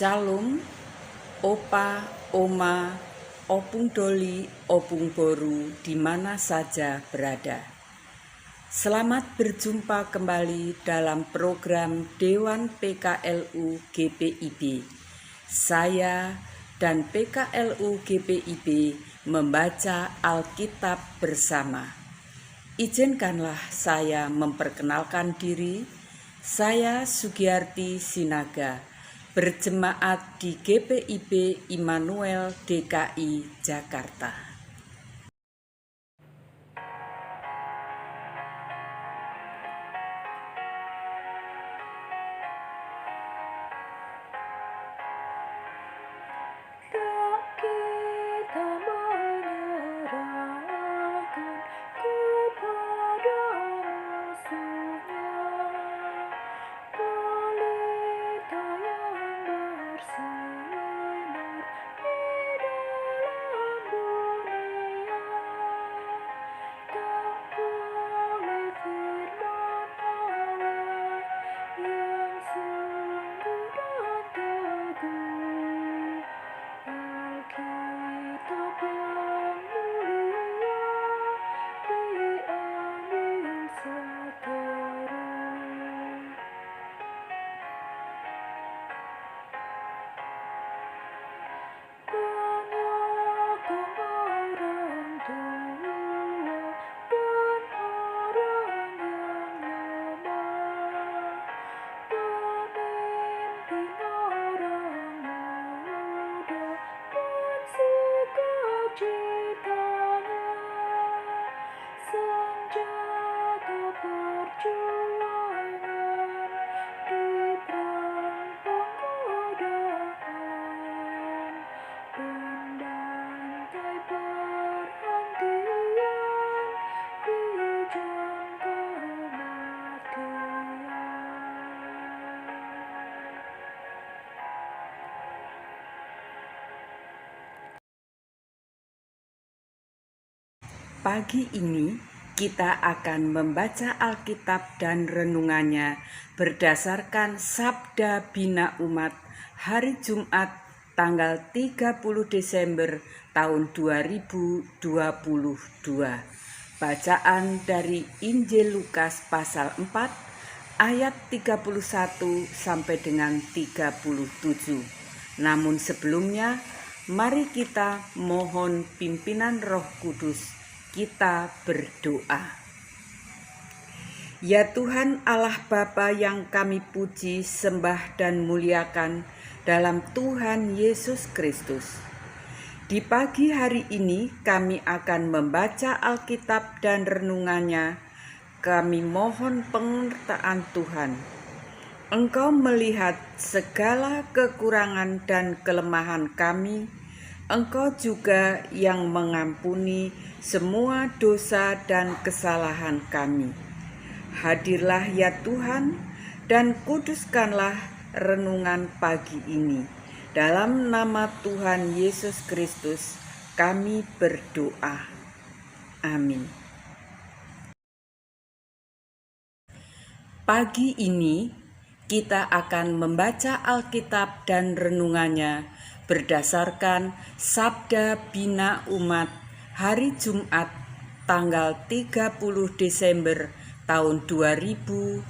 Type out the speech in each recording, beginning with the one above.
Shalom, Opa, Oma, Opung Doli, Opung Boru, di mana saja berada. Selamat berjumpa kembali dalam program Dewan PKLU GPIB. Saya dan PKLU GPIB membaca Alkitab bersama. Izinkanlah saya memperkenalkan diri. Saya Sugiyarti Sinaga, berjemaat di GPIB Immanuel DKI Jakarta. Pagi ini kita akan membaca Alkitab dan renungannya berdasarkan Sabda Bina Umat hari Jumat tanggal 30 Desember tahun 2022. Bacaan dari Injil Lukas pasal 4 ayat 31 sampai dengan 37. Namun sebelumnya, mari kita mohon pimpinan Roh Kudus. Kita berdoa. Ya Tuhan Allah Bapa yang kami puji, sembah dan muliakan dalam Tuhan Yesus Kristus. Di pagi hari ini kami akan membaca Alkitab dan renungannya. Kami mohon pengertian Tuhan. Engkau melihat segala kekurangan dan kelemahan kami. Engkau juga yang mengampuni semua dosa dan kesalahan kami. Hadirlah ya Tuhan, dan kuduskanlah renungan pagi ini. Dalam nama Tuhan Yesus Kristus kami berdoa. Amin. Pagi ini kita akan membaca Alkitab dan renungannya berdasarkan Sabda Bina Umat hari Jumat tanggal 30 Desember tahun 2022.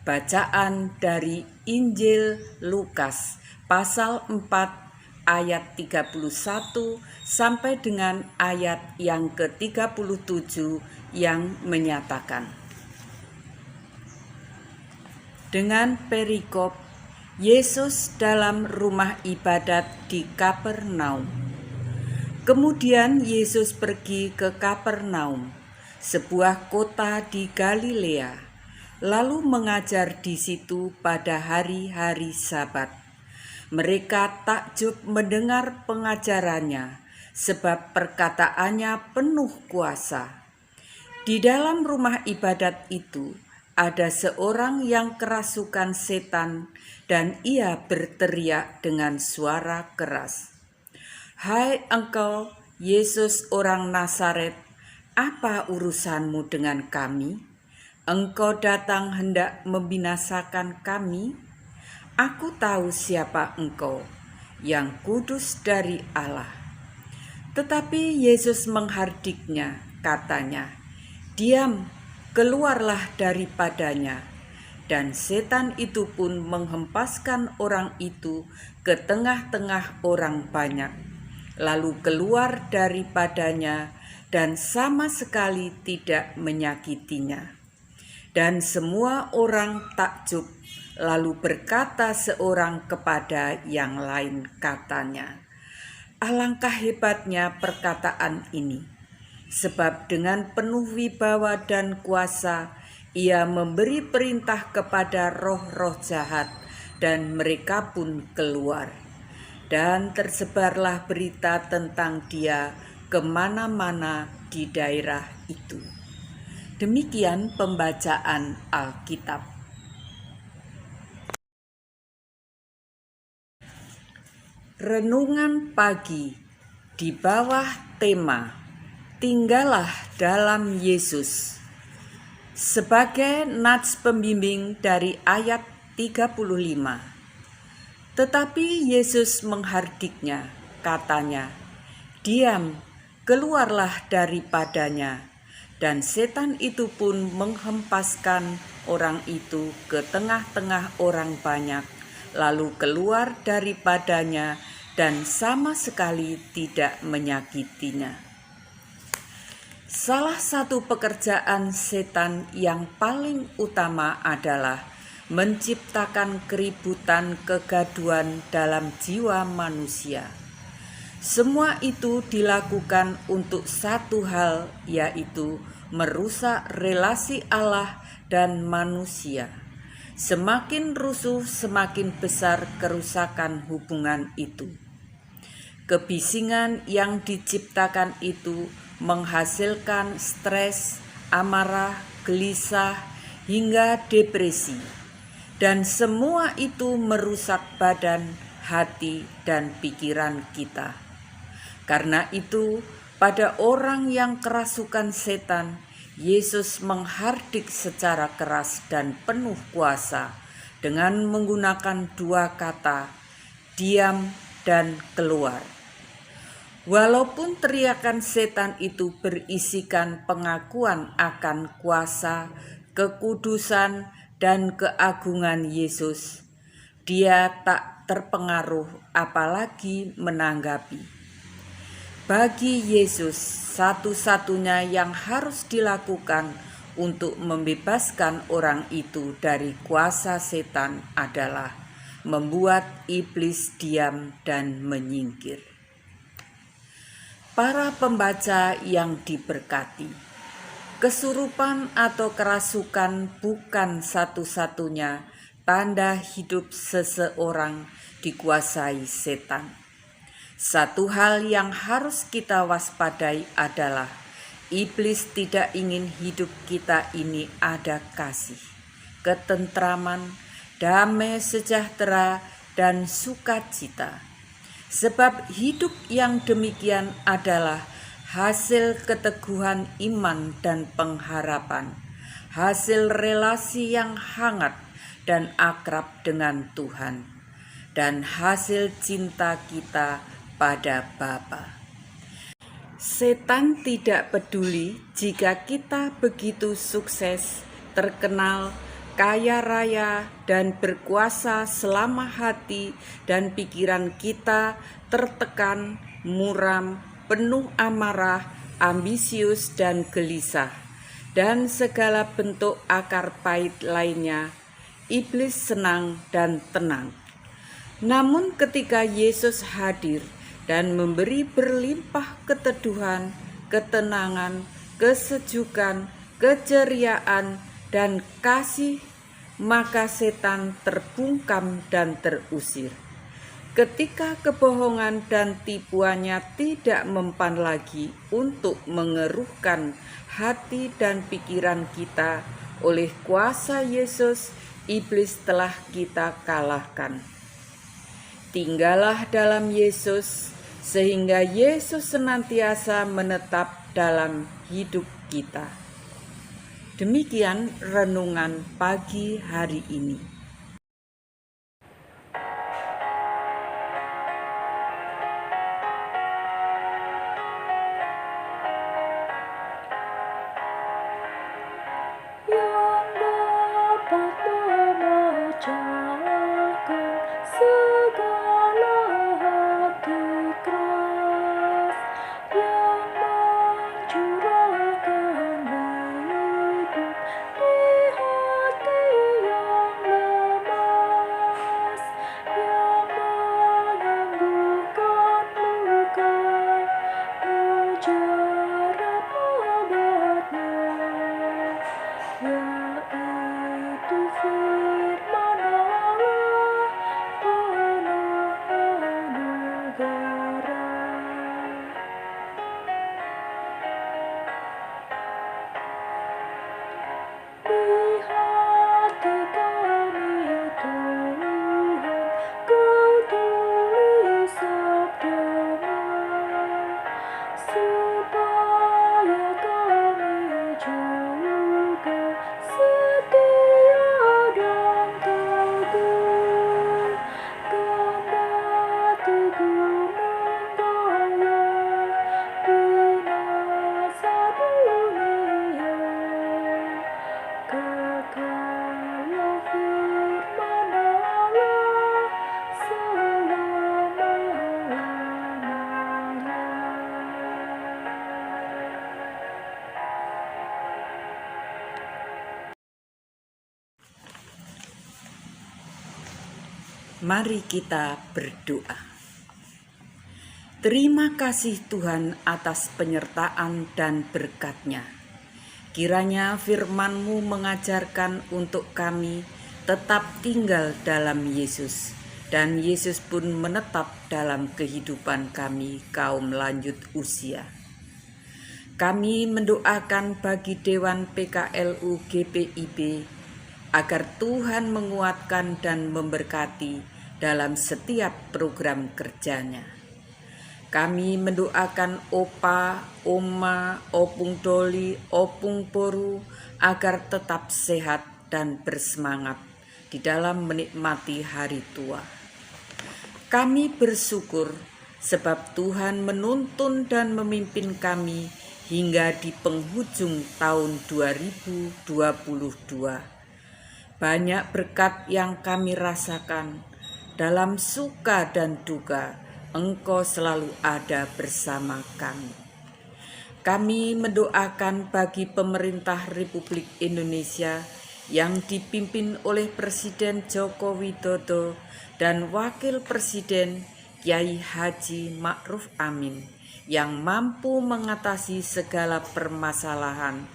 Bacaan dari Injil Lukas pasal 4 ayat 31 sampai dengan ayat yang ke-37 yang menyatakan. Dengan perikop Yesus dalam rumah ibadat di Kapernaum. Kemudian Yesus pergi ke Kapernaum, sebuah kota di Galilea, lalu mengajar di situ pada hari-hari Sabat. Mereka takjub mendengar pengajarannya, sebab perkataannya penuh kuasa. Di dalam rumah ibadat itu ada seorang yang kerasukan setan, dan ia berteriak dengan suara keras, "Hai engkau, Yesus orang Nazaret, apa urusanmu dengan kami? Engkau datang hendak membinasakan kami? Aku tahu siapa engkau, yang kudus dari Allah. Tetapi Yesus menghardiknya, katanya, "Diam, keluarlah daripadanya." Dan setan itu pun menghempaskan orang itu ke tengah-tengah orang banyak, lalu keluar daripadanya dan sama sekali tidak menyakitinya. Dan semua orang takjub, lalu berkata seorang kepada yang lain, katanya, "Alangkah hebatnya perkataan ini, sebab dengan penuh wibawa dan kuasa ia memberi perintah kepada roh-roh jahat, dan mereka pun keluar." Dan tersebarlah berita tentang dia kemana-mana di daerah itu. Demikian pembacaan Alkitab. Renungan pagi di bawah tema "Tinggallah dalam Yesus" sebagai nats pembimbing dari ayat 35. Tetapi Yesus menghardiknya, katanya, "Diam, keluarlah daripadanya." Dan setan itu pun menghempaskan orang itu ke tengah-tengah orang banyak, lalu keluar daripadanya dan sama sekali tidak menyakitinya. Salah satu pekerjaan setan yang paling utama adalah menciptakan keributan, kegaduhan dalam jiwa manusia. Semua itu dilakukan untuk satu hal, yaitu merusak relasi Allah dan manusia. Semakin rusuh, semakin besar kerusakan hubungan itu. Kebisingan yang diciptakan itu menghasilkan stres, amarah, gelisah, hingga depresi. Dan semua itu merusak badan, hati, dan pikiran kita. Karena itu, pada orang yang kerasukan setan, Yesus menghardik secara keras dan penuh kuasa dengan menggunakan dua kata, "Diam" dan "keluar." Walaupun teriakan setan itu berisikan pengakuan akan kuasa, kekudusan, dan keagungan Yesus, dia tak terpengaruh apalagi menanggapi. Bagi Yesus, satu-satunya yang harus dilakukan untuk membebaskan orang itu dari kuasa setan adalah membuat iblis diam dan menyingkir. Para pembaca yang diberkati, kesurupan atau kerasukan bukan satu-satunya tanda hidup seseorang dikuasai setan. Satu hal yang harus kita waspadai adalah iblis tidak ingin hidup kita ini ada kasih, ketentraman, damai sejahtera, dan sukacita. Sebab hidup yang demikian adalah hasil keteguhan iman dan pengharapan, hasil relasi yang hangat dan akrab dengan Tuhan, dan hasil cinta kita pada Bapa. Setan tidak peduli jika kita begitu sukses, terkenal, kaya raya, dan berkuasa selama hati dan pikiran kita tertekan, muram, penuh amarah, ambisius, dan gelisah, dan segala bentuk akar pahit lainnya. Iblis senang dan tenang. Namun ketika Yesus hadir dan memberi berlimpah keteduhan, ketenangan, kesejukan, keceriaan, dan kasih, maka setan terbungkam dan terusir. Ketika kebohongan dan tipuannya tidak mempan lagi untuk mengeruhkan hati dan pikiran kita, oleh kuasa Yesus, iblis telah kita kalahkan. Tinggallah dalam Yesus, sehingga Yesus senantiasa menetap dalam hidup kita. Demikian renungan pagi hari ini. Mari kita berdoa. Terima kasih Tuhan atas penyertaan dan berkat-Nya. Kiranya firman-Mu mengajarkan untuk kami tetap tinggal dalam Yesus, dan Yesus pun menetap dalam kehidupan kami kaum lanjut usia. Kami mendoakan bagi Dewan PKLU GPIB agar Tuhan menguatkan dan memberkati dalam setiap program kerjanya. Kami mendoakan Opa, Oma, Opung Doli, Opung Boru agar tetap sehat dan bersemangat di dalam menikmati hari tua. Kami bersyukur sebab Tuhan menuntun dan memimpin kami hingga di penghujung tahun 2022. Banyak berkat yang kami rasakan. Dalam suka dan duka, Engkau selalu ada bersama kami. Kami mendoakan bagi pemerintah Republik Indonesia yang dipimpin oleh Presiden Joko Widodo dan Wakil Presiden Kiai Haji Ma'ruf Amin yang mampu mengatasi segala permasalahan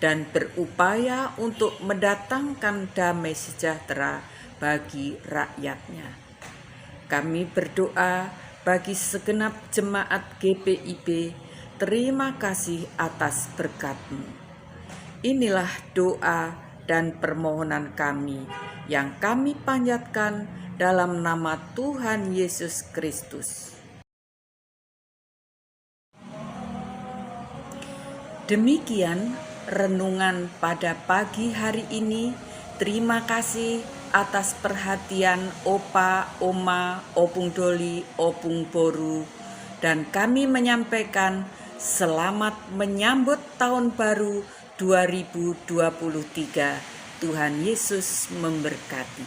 dan berupaya untuk mendatangkan damai sejahtera bagi rakyatnya. Kami berdoa bagi segenap jemaat GPIB, terima kasih atas berkat-Mu. Inilah doa dan permohonan kami yang kami panjatkan dalam nama Tuhan Yesus Kristus. Demikian renungan pada pagi hari ini. Terima kasih atas perhatian Opa, Oma, Opung Doli, Opung Boru, dan kami menyampaikan selamat menyambut tahun baru 2023. Tuhan Yesus memberkati.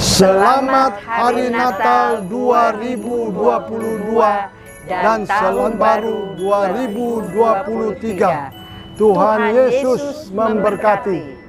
Selamat Hari Natal 2022 dan Tahun Baru 2023. Tuhan Yesus memberkati.